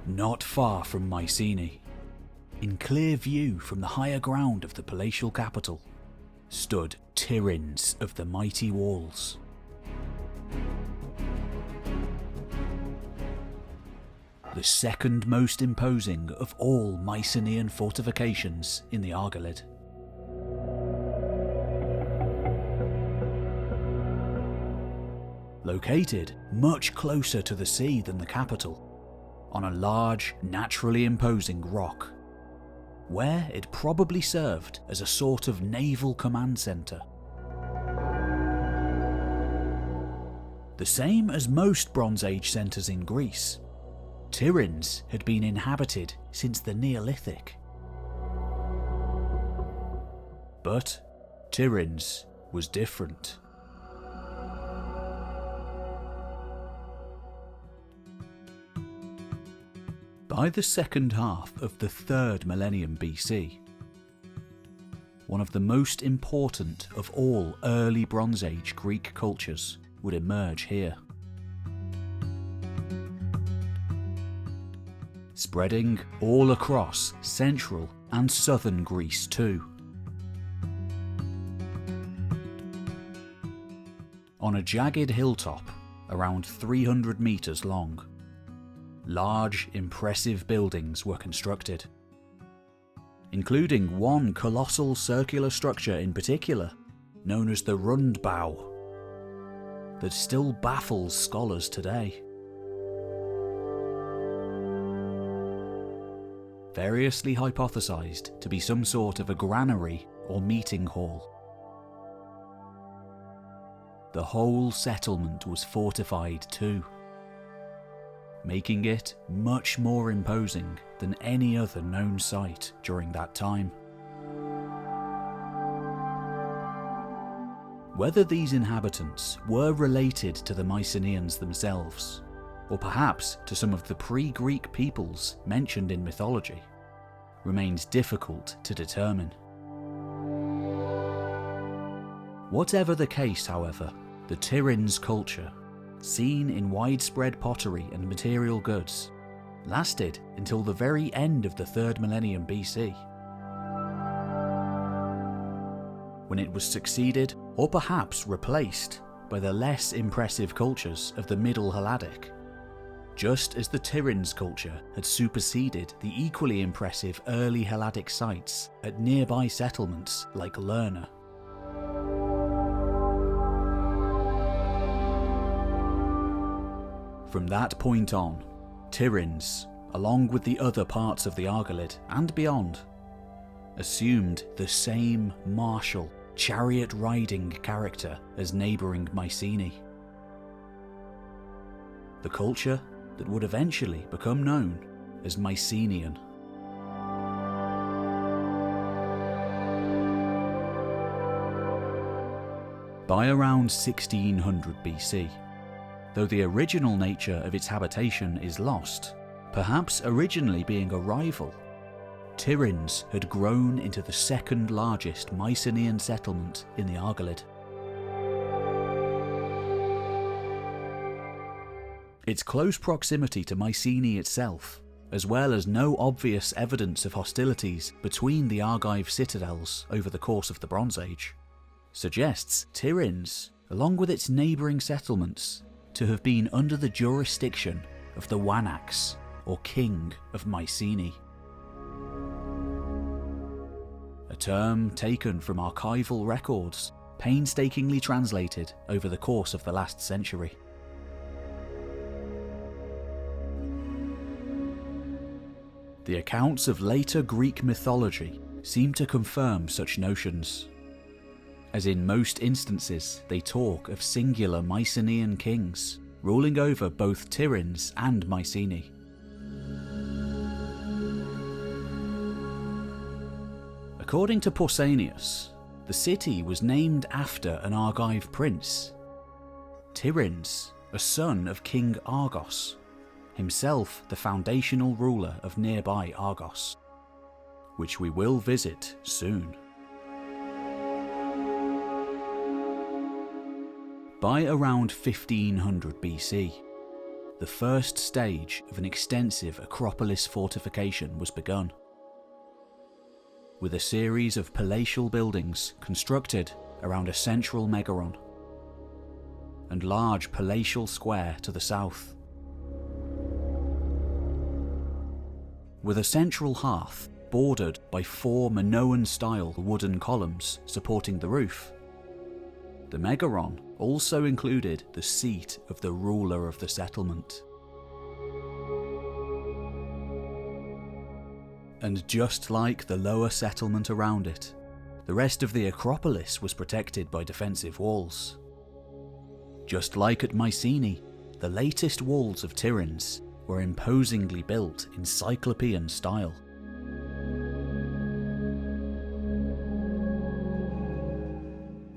Not far from Mycenaean, in clear view from the higher ground of the palatial capital, stood Tiryns of the mighty walls. The second most imposing of all Mycenaean fortifications in the Argolid. Located much closer to the sea than the capital, on a large, naturally imposing rock, where it probably served as a sort of naval command centre. The same as most Bronze Age centres in Greece, Tiryns had been inhabited since the Neolithic. But Tiryns was different. By the second half of the 3rd millennium BC, one of the most important of all early Bronze Age Greek cultures would emerge here. Spreading all across central and southern Greece too. On a jagged hilltop around 300 metres long, large, impressive buildings were constructed, including one colossal circular structure in particular, known as the Rundbau, that still baffles scholars today. Variously hypothesized to be some sort of a granary or meeting hall. The whole settlement was fortified too, making it much more imposing than any other known site during that time. Whether these inhabitants were related to the Mycenaeans themselves, or perhaps to some of the pre-Greek peoples mentioned in mythology, remains difficult to determine. Whatever the case, however, the Tiryns culture, seen in widespread pottery and material goods, lasted until the very end of the 3rd millennium BC, when it was succeeded or perhaps replaced by the less impressive cultures of the Middle Helladic, just as the Tiryns culture had superseded the equally impressive early Helladic sites at nearby settlements like Lerna. From that point on, Tiryns, along with the other parts of the Argolid and beyond, assumed the same martial, chariot-riding character as neighbouring Mycenaean. The culture that would eventually become known as Mycenaean. By around 1600 BC, though the original nature of its habitation is lost, perhaps originally being a rival, Tiryns had grown into the second largest Mycenaean settlement in the Argolid. Its close proximity to Mycenae itself, as well as no obvious evidence of hostilities between the Argive citadels over the course of the Bronze Age, suggests Tiryns, along with its neighbouring settlements, to have been under the jurisdiction of the Wanax, or King of Mycenae. A term taken from archival records, painstakingly translated over the course of the last century. The accounts of later Greek mythology seem to confirm such notions, as in most instances they talk of singular Mycenaean kings ruling over both Tiryns and Mycenae. According to Pausanias, the city was named after an Argive prince, Tiryns, a son of King Argos, himself the foundational ruler of nearby Argos, which we will visit soon. By around 1500 BC, the first stage of an extensive Acropolis fortification was begun, with a series of palatial buildings constructed around a central megaron, and large palatial square to the south. With a central hearth bordered by 4 Minoan-style wooden columns supporting the roof, the megaron also included the seat of the ruler of the settlement. And just like the lower settlement around it, the rest of the Acropolis was protected by defensive walls. Just like at Mycenae, the latest walls of Tiryns were imposingly built in Cyclopean style.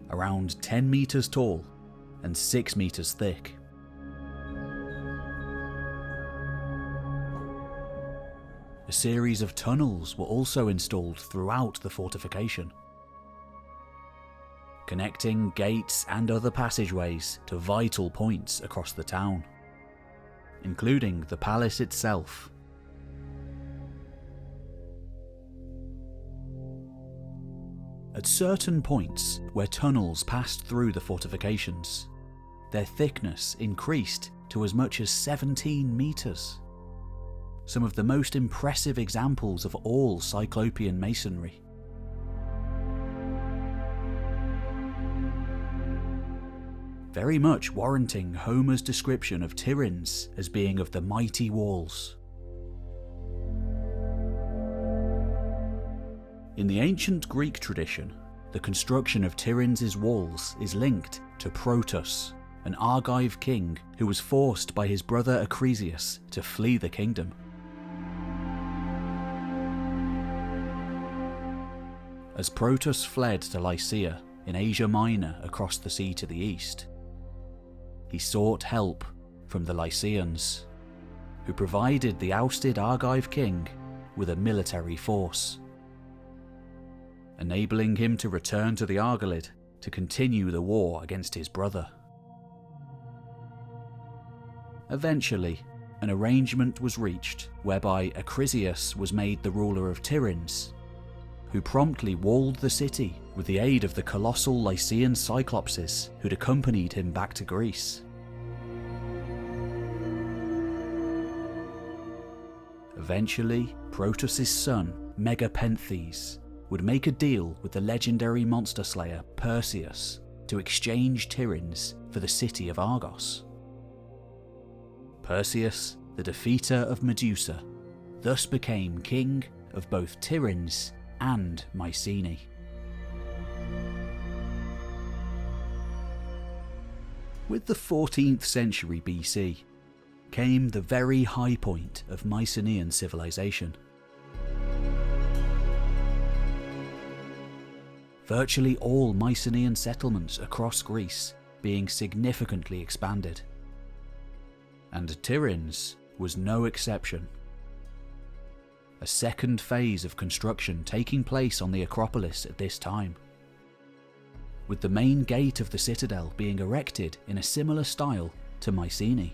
Around 10 meters tall and 6 meters thick. A series of tunnels were also installed throughout the fortification, connecting gates and other passageways to vital points across the town, including the palace itself. At certain points where tunnels passed through the fortifications, their thickness increased to as much as 17 meters. Some of the most impressive examples of all Cyclopean masonry. Very much warranting Homer's description of Tiryns as being of the mighty walls. In the ancient Greek tradition, the construction of Tiryns' walls is linked to Protus, an Argive king who was forced by his brother Hercules to flee the kingdom. As Protus fled to Lycia in Asia Minor across the sea to the east, he sought help from the Lycians, who provided the ousted Argive king with a military force, enabling him to return to the Argolid to continue the war against his brother. Eventually, an arrangement was reached whereby Acrisius was made the ruler of Tiryns, who promptly walled the city with the aid of the colossal Lycian Cyclopses who'd accompanied him back to Greece. Eventually, Protus' son, Megapenthes, would make a deal with the legendary monster slayer Perseus to exchange Tiryns for the city of Argos. Perseus, the defeater of Medusa, thus became king of both Tiryns and Mycenae. With the 14th century BC came the very high point of Mycenaean civilization. Virtually all Mycenaean settlements across Greece being significantly expanded. And Tiryns was no exception. A second phase of construction taking place on the Acropolis at this time, with the main gate of the citadel being erected in a similar style to Mycenae.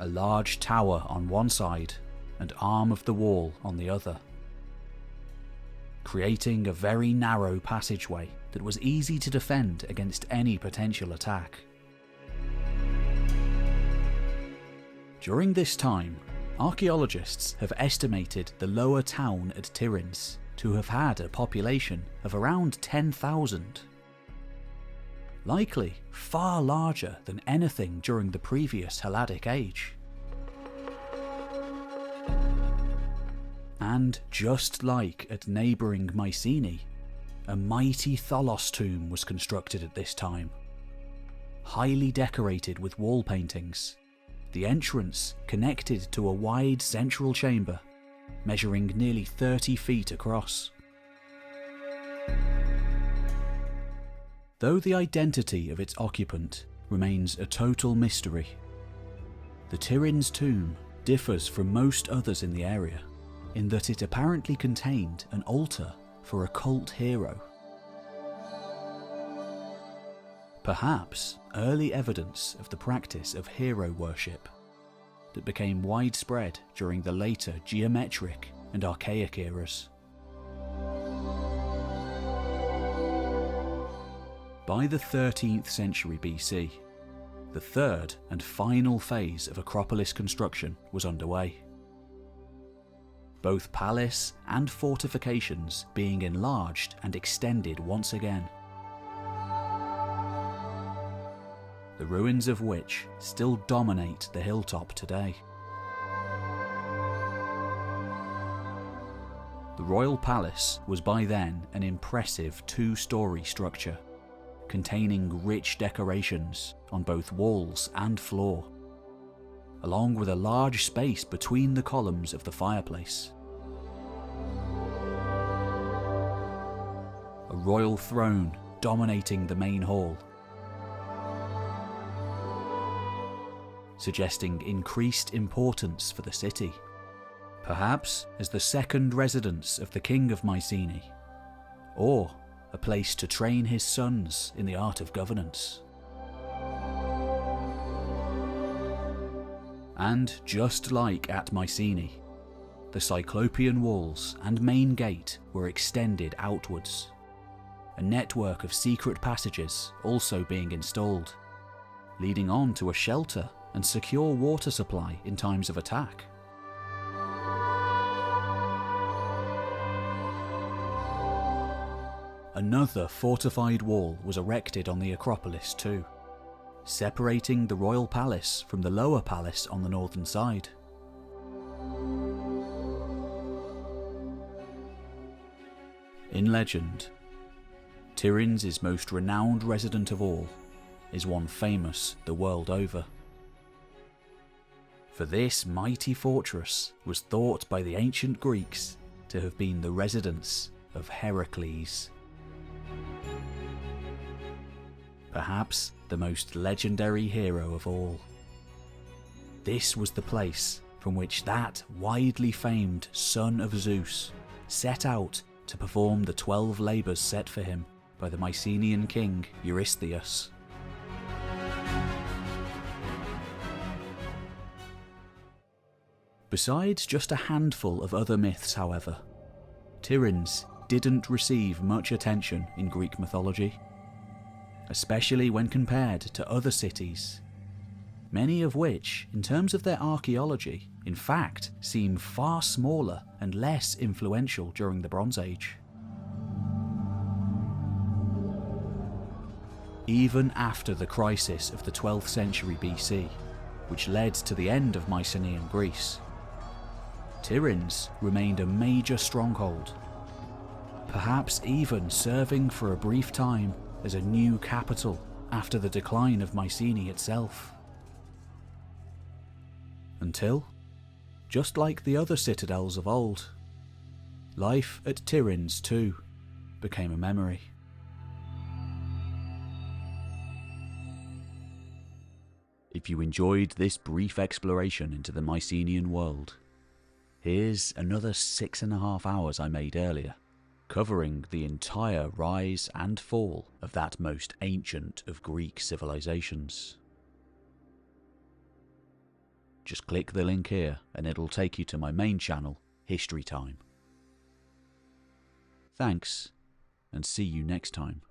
A large tower on one side and arm of the wall on the other, creating a very narrow passageway that was easy to defend against any potential attack. During this time, archaeologists have estimated the lower town at Tiryns to have had a population of around 10,000. Likely far larger than anything during the previous Helladic age. And just like at neighbouring Mycenae, a mighty Tholos tomb was constructed at this time, highly decorated with wall paintings, the entrance connected to a wide central chamber measuring nearly 30 feet across. Though the identity of its occupant remains a total mystery, the Tiryns tomb differs from most others in the area in that it apparently contained an altar for a cult hero. Perhaps early evidence of the practice of hero worship that became widespread during the later geometric and archaic eras. By the 13th century BC, the third and final phase of Acropolis construction was underway. Both palace and fortifications being enlarged and extended once again, the ruins of which still dominate the hilltop today. The royal palace was by then an impressive two-storey structure, containing rich decorations on both walls and floor, along with a large space between the columns of the fireplace. A royal throne dominating the main hall, suggesting increased importance for the city, perhaps as the second residence of the king of Mycenae, or a place to train his sons in the art of governance. And just like at Mycenae, the Cyclopean walls and main gate were extended outwards, a network of secret passages also being installed, leading on to a shelter and secure water supply in times of attack. Another fortified wall was erected on the Acropolis too, separating the royal palace from the lower palace on the northern side. In legend, Tiryns' most renowned resident of all is one famous the world over. For this mighty fortress was thought by the ancient Greeks to have been the residence of Heracles. Perhaps the most legendary hero of all. This was the place from which that widely famed son of Zeus set out to perform the 12 labours set for him by the Mycenaean king Eurystheus. Besides just a handful of other myths, however, Tiryns didn't receive much attention in Greek mythology, especially when compared to other cities, many of which, in terms of their archaeology, in fact seem far smaller and less influential during the Bronze Age. Even after the crisis of the 12th century BC, which led to the end of Mycenaean Greece, Tiryns remained a major stronghold, perhaps even serving for a brief time as a new capital after the decline of Mycenae itself. Until, just like the other citadels of old, life at Tiryns too became a memory. If you enjoyed this brief exploration into the Mycenaean world, here's another 6.5 hours I made earlier, covering the entire rise and fall of that most ancient of Greek civilizations. Just click the link here and it'll take you to my main channel, History Time. Thanks, and see you next time.